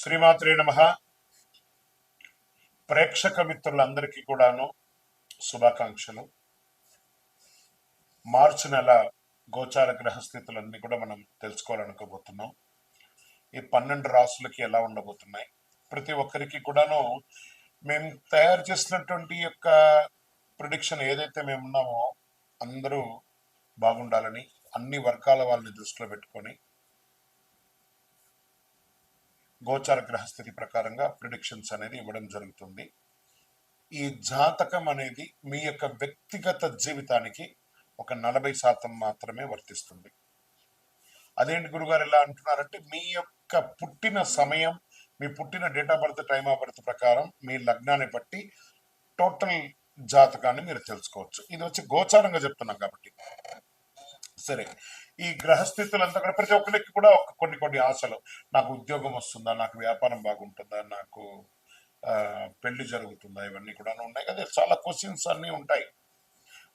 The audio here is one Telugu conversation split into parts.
శ్రీమాత్రే నమ. ప్రేక్షక మిత్రులందరికీ కూడాను శుభాకాంక్షలు. మార్చి నెల గోచార గ్రహస్థితులన్నీ కూడా మనం తెలుసుకోవాలనుకోబోతున్నాం. ఈ 12 రాసులకి ఎలా ఉండబోతున్నాయి, ప్రతి ఒక్కరికి కూడాను మేము తయారు చేసినటువంటి యొక్క ప్రిడిక్షన్ ఏదైతే మేము ఉన్నామో అందరూ బాగుండాలని అన్ని వర్గాల వాళ్ళని దృష్టిలో పెట్టుకొని గోచార గ్రహస్థితి ప్రకారంగా ప్రిడిక్షన్స్ అనేది ఇవ్వడం జరుగుతుంది. ఈ జాతకం అనేది మీ యొక్క వ్యక్తిగత జీవితానికి ఒక 40% మాత్రమే వర్తిస్తుంది. అదేంటి గురుగారు ఎలా అంటున్నారంటే, మీ యొక్క పుట్టిన సమయం, మీ పుట్టిన date of birth, time of birth ప్రకారం మీ లగ్నాన్ని బట్టి టోటల్ జాతకాన్ని మీరు తెలుసుకోవచ్చు. ఇది వచ్చి గోచారంగా చెప్తున్నాం కాబట్టి. సరే, ఈ గ్రహస్థితులంతా కూడా ప్రతి ఒక్కరికి కూడా కొన్ని ఆశలు, నాకు ఉద్యోగం వస్తుందా, నాకు వ్యాపారం బాగుంటుందా, నాకు పెళ్లి జరుగుతుందా, ఇవన్నీ కూడా ఉన్నాయి కదా. చాలా క్వశ్చన్స్ అన్నీ ఉంటాయి.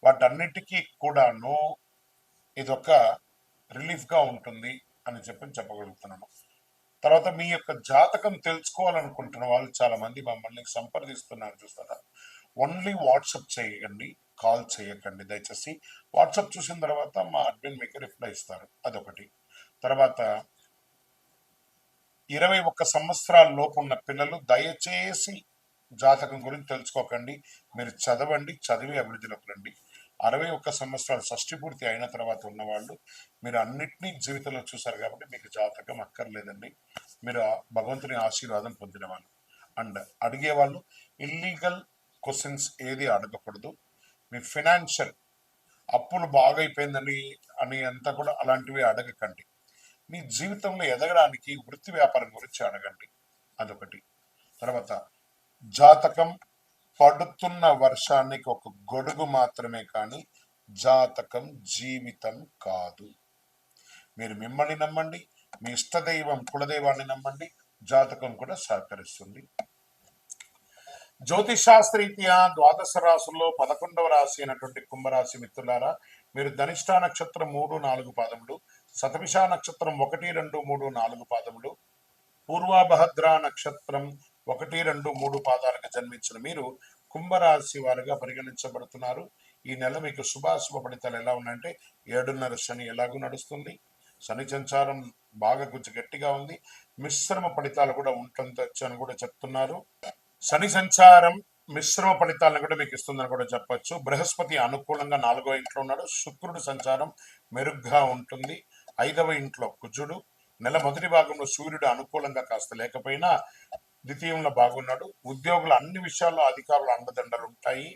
వాటన్నిటికీ కూడాను ఇదొక రిలీఫ్గా ఉంటుంది అని చెప్పగలుగుతున్నాను. తర్వాత మీ యొక్క జాతకం తెలుసుకోవాలనుకుంటున్న వాళ్ళు చాలా మంది మమ్మల్ని సంప్రదిస్తున్నారు, చూస్తారా. ఓన్లీ వాట్సాప్ చేయకండి, కాల్ చేయకండి దయచేసి. వాట్సాప్ చూసిన తర్వాత మా అడ్మిన్ మీకు రిప్లై ఇస్తారు, అదొకటి. తర్వాత 21 సంవత్సరాల లోపు ఉన్న పిల్లలు దయచేసి జాతకం గురించి తెలుసుకోకండి. మీరు చదవండి, చదివి అభివృద్ధిలోకి రండి. 61 సంవత్సరాలు షష్టి పూర్తి అయిన తర్వాత ఉన్నవాళ్ళు, మీరు అన్నిటినీ జీవితంలో చూశారు కాబట్టి మీకు జాతకం అక్కర్లేదండి. మీరు భగవంతుని ఆశీర్వాదం పొందిన వాళ్ళు. అండ్ అడిగేవాళ్ళు ఇల్లీగల్ క్వశ్చన్స్ ఏది అడగకూడదు. మీ ఫినాన్షియల్ అప్పులు బాగైపోయిందని అని అంతా కూడా అలాంటివి అడగకండి. మీ జీవితంలో ఎదగడానికి వృత్తి వ్యాపారం గురించి అడగండి, అదొకటి. తర్వాత జాతకం పడుతున్న వర్షానికి ఒక గొడుగు మాత్రమే కానీ జాతకం జీవితం కాదు. మీరు మిమ్మల్ని నమ్మండి, మీ ఇష్టదైవం కులదైవాన్ని నమ్మండి, జాతకం కూడా సహకరిస్తుంది. జ్యోతిషాస్త్రరీత్యా ద్వాదశ రాశుల్లో 11వ రాశి అయినటువంటి కుంభరాశి మిత్రులారా, మీరు ధనిష్ట నక్షత్రం 3, 4 పాదములు, శతభిష నక్షత్రం 1, 2, 3, 4 పాదములు, పూర్వభద్ర నక్షత్రం 1, 2, 3 పాదాలకు జన్మించిన మీరు కుంభరాశి వారుగా పరిగణించబడుతున్నారు. ఈ నెల మీకు శుభాశుభ ఫలితాలు ఎలా ఉన్నాయంటే, 7.5 శని ఎలాగూ నడుస్తుంది. శని సంచారం బాగా కొంచెం గట్టిగా ఉంది. మిశ్రమ ఫలితాలు కూడా ఉంటుందొచ్చు అని కూడా చెప్తున్నారు. శని సంచారం మిశ్రమ ఫలితాలను కూడా మీకు ఇస్తుందని కూడా చెప్పచ్చు. బృహస్పతి అనుకూలంగా 4వ ఇంట్లో ఉన్నాడు. శుక్రుడు సంచారం మెరుగ్గా ఉంటుంది. 5వ ఇంట్లో కుజుడు. నెల మొదటి భాగంలో సూర్యుడు అనుకూలంగా కాస్త లేకపోయినా ద్వితీయంలో బాగున్నాడు. ఉద్యోగులు అన్ని విషయాల్లో అధికారుల అండదండలు ఉంటాయి.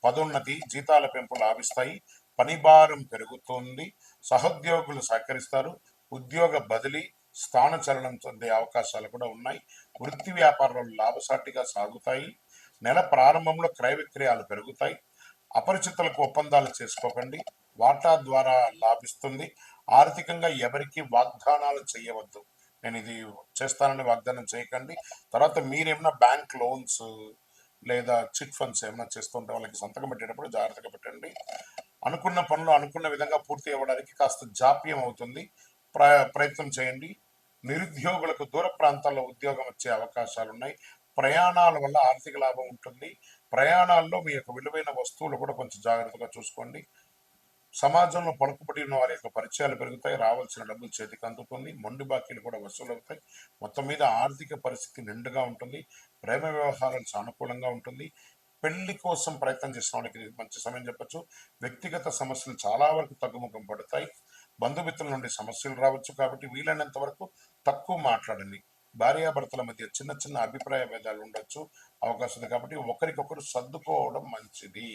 పదోన్నతి, జీతాల పెంపు లాభిస్తాయి. పని భారం పెరుగుతుంది. సహోద్యోగులు సహకరిస్తారు. ఉద్యోగ బదిలీ, స్థానచలనం చెందే అవకాశాలు కూడా ఉన్నాయి. వృత్తి వ్యాపారాలు లాభసాటిగా సాగుతాయి. నెల ప్రారంభంలో క్రయ విక్రయాలు పెరుగుతాయి. అపరిచితులకు ఒప్పందాలు చేసుకోకండి, వాటా ద్వారా లాభిస్తుంది. ఆర్థికంగా ఎవరికి వాగ్దానాలు చేయవద్దు. నేను ఇది చేస్తానని వాగ్దానం చేయకండి. తర్వాత మీరేమైనా బ్యాంక్ లోన్స్ లేదా చిట్ ఫండ్స్ ఏమైనా చేస్తుంటే వాళ్ళకి సంతకం పెట్టేటప్పుడు జాగ్రత్తగా పెట్టండి. అనుకున్న పనులు అనుకున్న విధంగా పూర్తి అవ్వడానికి కాస్త జాప్యం అవుతుంది, ప్రయత్నం చేయండి. నిరుద్యోగులకు దూర ప్రాంతాల్లో ఉద్యోగం వచ్చే అవకాశాలు ఉన్నాయి. ప్రయాణాల వల్ల ఆర్థిక లాభం ఉంటుంది. ప్రయాణాల్లో మీ యొక్క విలువైన వస్తువులు కూడా కొంచెం జాగ్రత్తగా చూసుకోండి. సమాజంలో పలుకుబడి ఉన్న వారి యొక్క పరిచయాలు పెరుగుతాయి. రావాల్సిన డబ్బులు చేతికి అందుతుంది. మొండి బాకీలు కూడా వసూలవుతాయి. మొత్తం మీద ఆర్థిక పరిస్థితి నిండుగా ఉంటుంది. ప్రేమ వ్యవహారాలు సానుకూలంగా ఉంటుంది. పెళ్లి కోసం ప్రయత్నం చేసిన వాళ్ళకి మంచి సమయం చెప్పచ్చు. వ్యక్తిగత సమస్యలు చాలా వరకు తగ్గుముఖం పడతాయి. బంధుమిత్రుల నుండి సమస్యలు రావచ్చు కాబట్టి వీలైనంత వరకు తక్కువ మాట్లాడండి. భార్యాభర్తల మధ్య చిన్న చిన్న అభిప్రాయ భేదాలు ఉండొచ్చు, అవకాశం ఉంది కాబట్టి ఒకరికొకరు సర్దుకోవడం మంచిది.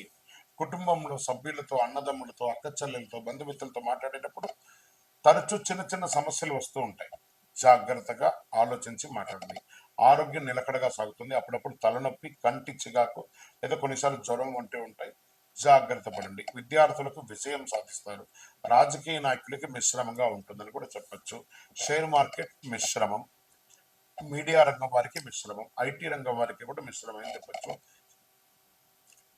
కుటుంబంలో సభ్యులతో, అన్నదమ్ములతో, అక్కచెల్లెలతో, బంధుమిత్రులతో మాట్లాడేటప్పుడు తరచూ చిన్న చిన్న సమస్యలు వస్తూ ఉంటాయి. జాగ్రత్తగా ఆలోచించి మాట్లాడండి. ఆరోగ్యం నిలకడగా సాగుతుంది. అప్పుడప్పుడు తలనొప్పి, కంటి చిగాకు లేదా కొన్నిసార్లు జ్వరం వంటివి ఉంటాయి. జాగ్రత్త పడండి. విద్యార్థులకు విజయం సాధిస్తారు. రాజకీయ నాయకులకి మిశ్రమంగా ఉంటుందని కూడా చెప్పచ్చు. షేర్ మార్కెట్ మిశ్రమం, మీడియా రంగం వారికి మిశ్రమం, ఐటీ రంగం వారికి కూడా మిశ్రమం అని చెప్పచ్చు.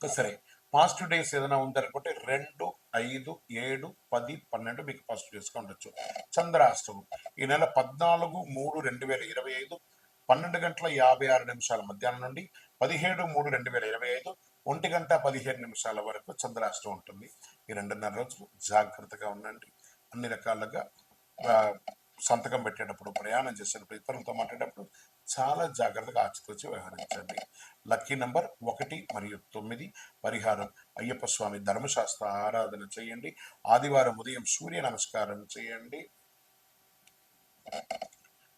సరే, పాజిటివ్ డేస్ ఏదైనా ఉందనుకుంటే 2, 5, 7, 10, 12 మీకు పాజిటివ్ డేస్గా ఉండొచ్చు. చంద్రాష్టమం ఈ నెల 14, 3, 2025, 12:56 మధ్యాహ్నం నుండి 17/3/2025 1:15 వరకు చంద్రాష్టం ఉంటుంది. ఈ 2.5 రోజులు జాగ్రత్తగా ఉండండి. అన్ని రకాలుగా ఆ, సంతకం పెట్టేటప్పుడు, ప్రయాణం చేసేటప్పుడు, ఇతరులతో మాట్లాడేటప్పుడు చాలా జాగ్రత్తగా ఆచితూచి వ్యవహరించండి. లక్కీ నంబర్ 1 మరియు 9. పరిహారం అయ్యప్ప స్వామి ధర్మశాస్త్ర ఆరాధన చేయండి. ఆదివారం ఉదయం సూర్య నమస్కారం చేయండి.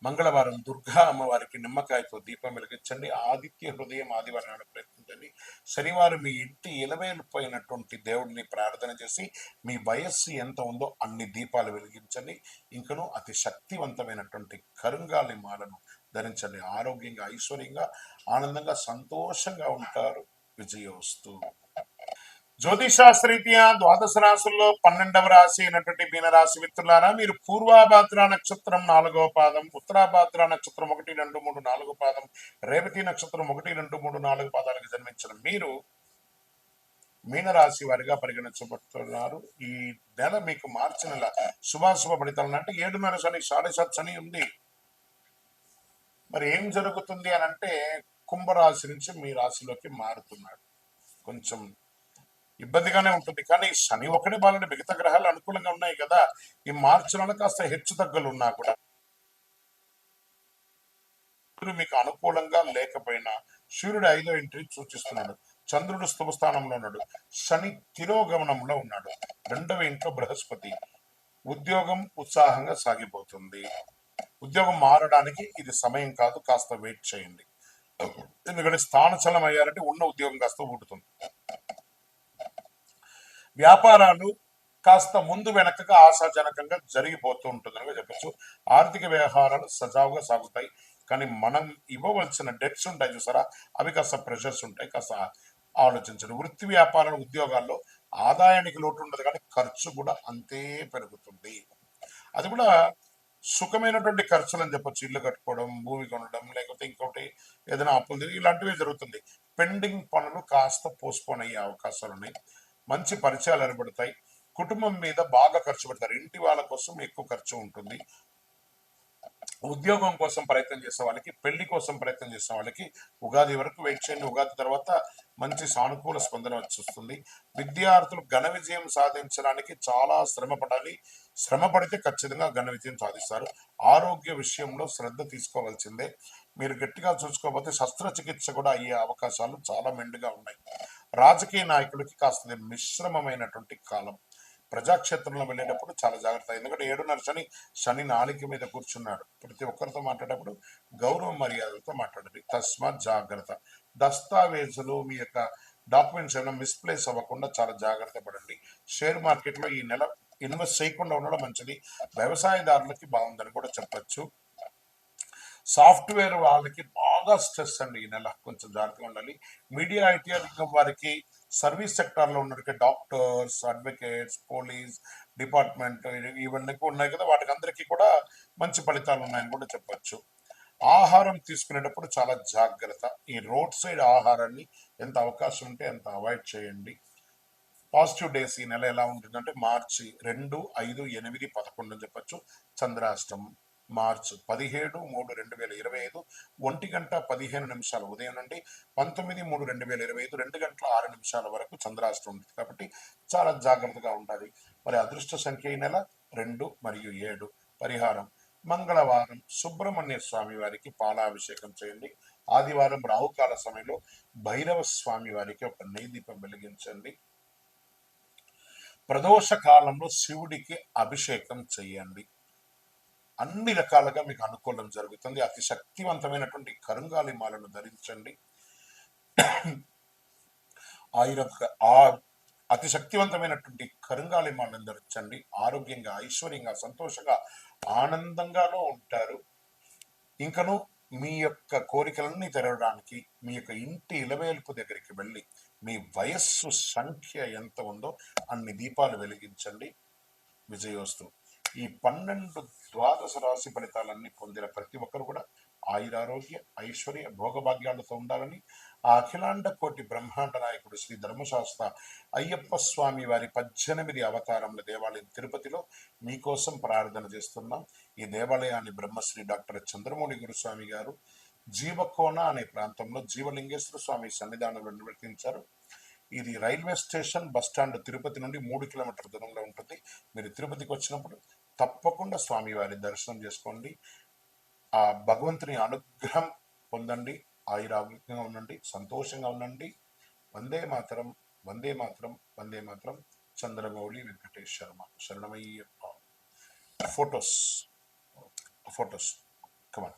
మంగళవారం దుర్గా అమ్మవారికి నిమ్మకాయతో దీపం వెలిగించండి. ఆదిత్య హృదయం ఆదివారం నాడు ప్రయత్నించండి. శనివారం మీ ఇంటి ఇలవేలిపోయినటువంటి దేవుడిని ప్రార్థన చేసి మీ వయస్సు ఎంత ఉందో అన్ని దీపాలు వెలిగించండి. ఇంకను అతి శక్తివంతమైనటువంటి కరుంగాలి మాలను ధరించండి. ఆరోగ్యంగా, ఐశ్వర్యంగా, ఆనందంగా, సంతోషంగా ఉంటారు. విజయోస్తు. జ్యోతిషాస్త్రరీత్యా ద్వాదశ రాశుల్లో 12వ రాశి అయినటువంటి మీనరాశి మిత్రులారా, మీరు పూర్వాభాద్ర నక్షత్రం 4వ పాదం, ఉత్తరాభాద్ర నక్షత్రం 1, 2, 3, 4 పాదం, రేవతి నక్షత్రం 1, 2, 3, 4 పాదాలకు జన్మించిన మీరు మీనరాశి వారిగా పరిగణించబడుతున్నారు. ఈ నెల మీకు మార్చి నెల శుభాశుభ ఫలితాలు అంటే 7.5 శని, 7.5 శని ఉంది. మరి ఏం జరుగుతుంది అని అంటే కుంభరాశి నుంచి మీ రాశిలోకి మారుతున్నాడు. కొంచెం ఇబ్బందిగానే ఉంటుంది, కానీ శని ఒకటి బాలని మిగతా గ్రహాలు అనుకూలంగా ఉన్నాయి కదా. ఈ మార్చి నెల కాస్త హెచ్చు తగ్గులు ఉన్నా కూడా మీకు అనుకూలంగా లేకపోయినా సూర్యుడు 5వ ఇంటిని సూచిస్తున్నాడు. చంద్రుడు స్థుభ స్థానంలో ఉన్నాడు. శని తిరోగమనంలో ఉన్నాడు. 2వ ఇంట్లో బృహస్పతి. ఉద్యోగం ఉత్సాహంగా సాగిపోతుంది. ఉద్యోగం మారడానికి ఇది సమయం కాదు, కాస్త వెయిట్ చేయండి. ఎందుకంటే స్థానచలం అయ్యారంటే ఉన్న ఉద్యోగం కాస్త ఊడుతుంది. వ్యాపారాలు కాస్త ముందు వెనకగా ఆశాజనకంగా జరిగిపోతూ ఉంటుందని చెప్పచ్చు. ఆర్థిక వ్యవహారాలు సజావుగా సాగుతాయి, కానీ మనం ఇవ్వవలసిన డెట్స్ ఉంటాయి చూసారా, అవి కాస్త ప్రెషర్స్ ఉంటాయి, కాస్త ఆలోచించండి. వృత్తి వ్యాపారాల ఉద్యోగాల్లో ఆదాయానికి లోటు ఉండదు, కానీ ఖర్చు కూడా అంతే పెరుగుతుంది. అది కూడా సుఖమైనటువంటి ఖర్చులు అని చెప్పొచ్చు. ఇల్లు కట్టుకోవడం, భూమి కొనడం, లేకపోతే ఇంకోటి ఏదైనా అప్పులు తిరిగి ఇలాంటివి జరుగుతుంది. పెండింగ్ పనులు కాస్త పోస్ట్పోన్ అయ్యే అవకాశాలు ఉన్నాయి. మంచి పరిచయాలు ఏర్పడతాయి. కుటుంబం మీద బాగా ఖర్చు పెడతారు. ఇంటి వాళ్ళ కోసం ఎక్కువ ఖర్చు ఉంటుంది. ఉద్యోగం కోసం ప్రయత్నం చేసే వాళ్ళకి, పెళ్లి కోసం ప్రయత్నం చేసే వాళ్ళకి ఉగాది వరకు వెయిట్ చేయండి. ఉగాది తర్వాత మంచి సానుకూల స్పందన వస్తుంది. విద్యార్థులు ఘన విజయం సాధించడానికి చాలా శ్రమ పడాలి. శ్రమ పడితే ఖచ్చితంగా ఘన విజయం సాధిస్తారు. ఆరోగ్య విషయంలో శ్రద్ధ తీసుకోవాల్సిందే. మీరు గట్టిగా చూసుకోకపోతే శస్త్రచికిత్స కూడా అయ్యే అవకాశాలు చాలా మెండుగా ఉన్నాయి. రాజకీయ నాయకులకి కాస్త మిశ్రమమైనటువంటి కాలం. ప్రజాక్షేత్రంలో వెళ్ళేటప్పుడు చాలా జాగ్రత్త. ఎందుకంటే 7.5 శని, శని నాలుక మీద కూర్చున్నాడు. ప్రతి ఒక్కరితో మాట్లాడేటప్పుడు గౌరవ మర్యాదలతో మాట్లాడండి. తస్మాత్ జాగ్రత్త. దస్తావేజులు, మీ యొక్క డాక్యుమెంట్స్ ఏమైనా మిస్ప్లేస్ అవ్వకుండా చాలా జాగ్రత్త పడండి. షేర్ మార్కెట్లో ఈ నెల ఇన్వెస్ట్ చేయకుండా ఉండడం మంచిది. వ్యవసాయదారులకి బాగుందని కూడా చెప్పచ్చు. సాఫ్ట్వేర్ వాళ్ళకి బాగా స్ట్రెస్ అండి ఈ నెల, కొంచెం జాగ్రత్తగా ఉండాలి. మీడియా, ఐటీ రంగం వారికి, సర్వీస్ సెక్టార్లో ఉన్నటువంటి డాక్టర్స్, అడ్వకేట్స్, పోలీస్ డిపార్ట్మెంట్ ఇవన్నీ ఉన్నాయి కదా, వాటికి అందరికీ కూడా మంచి ఫలితాలు ఉన్నాయని కూడా చెప్పచ్చు. ఆహారం తీసుకునేటప్పుడు చాలా జాగ్రత్త. ఈ రోడ్ సైడ్ ఆహారాన్ని ఎంత అవకాశం ఉంటే అంత అవాయిడ్ చేయండి. పాజిటివ్ డేస్ ఈ నెల ఎలా ఉంటుందంటే మార్చి 2, 5, 8, 11 అని చెప్పచ్చు. చంద్రాష్టమం మార్చి 17/3/2025 1:15 ఉదయం నుండి 19/3/2025 2:06 వరకు చంద్రాష్టం ఉంటుంది. కాబట్టి చాలా జాగ్రత్తగా ఉండాలి. మరి అదృష్ట సంఖ్య ఈ నెల 2 మరియు 7. పరిహారం మంగళవారం సుబ్రహ్మణ్య స్వామి వారికి పాలాభిషేకం చేయండి. ఆదివారం రాహుకాల సమయంలో భైరవ స్వామి వారికి ఒక నెయ్యి దీపం వెలిగించండి. ప్రదోష కాలంలో శివుడికి అభిషేకం చేయండి. అన్ని రకాలుగా మీకు అనుకూలం జరుగుతుంది. అతి శక్తివంతమైనటువంటి కరుంగాలి మాలను ధరించండి. అతి శక్తివంతమైనటువంటి కరుంగాలి మాలను ధరించండి. ఆరోగ్యంగా, ఐశ్వర్యంగా, సంతోషంగా, ఆనందంగానూ ఉంటారు. ఇంకను మీ యొక్క కోరికలన్నీ తెరవడానికి మీ యొక్క ఇంటి ఇలవేల్పు దగ్గరికి వెళ్ళి మీ వయస్సు సంఖ్య ఎంత ఉందో అన్ని దీపాలు వెలిగించండి. విజయోస్తు. ఈ 12 ద్వాదశ రాశి ఫలితాలన్నీ పొందిన ప్రతి ఒక్కరు కూడా ఆయురారోగ్య, ఐశ్వర్య, భోగభాగ్యాలతో ఉండాలని ఆ అఖిలాండ కోటి బ్రహ్మాండ నాయకుడు శ్రీ ధర్మశాస్త్ర అయ్యప్ప స్వామి వారి 18 అవతారముల దేవాలయం తిరుపతిలో మీకోసం ప్రార్థన చేస్తున్నాం. ఈ దేవాలయాన్ని బ్రహ్మశ్రీ డాక్టర్ చంద్రమౌళి గురుస్వామి గారు జీవకోన అనే ప్రాంతంలో జీవలింగేశ్వర స్వామి సన్నిధానంలో నిర్వర్తించారు. ఇది railway station bus stand Tirupati నుండి 3 కిలోమీటర్ల దూరంలో ఉంటుంది. మీరు తిరుపతికి వచ్చినప్పుడు తప్పకుండా స్వామివారి దర్శనం చేసుకోండి. ఆ భగవంతుని అనుగ్రహం పొందండి. ఆయురారోగ్యంగా ఉండండి, సంతోషంగా ఉండండి. వందే మాతరం, వందే మాతరం, వందే మాతరం. చంద్రమౌళి వెంకటేష్ శర్మ. శరణమయ్యప్ప. ఫొటోస్ కమాన్.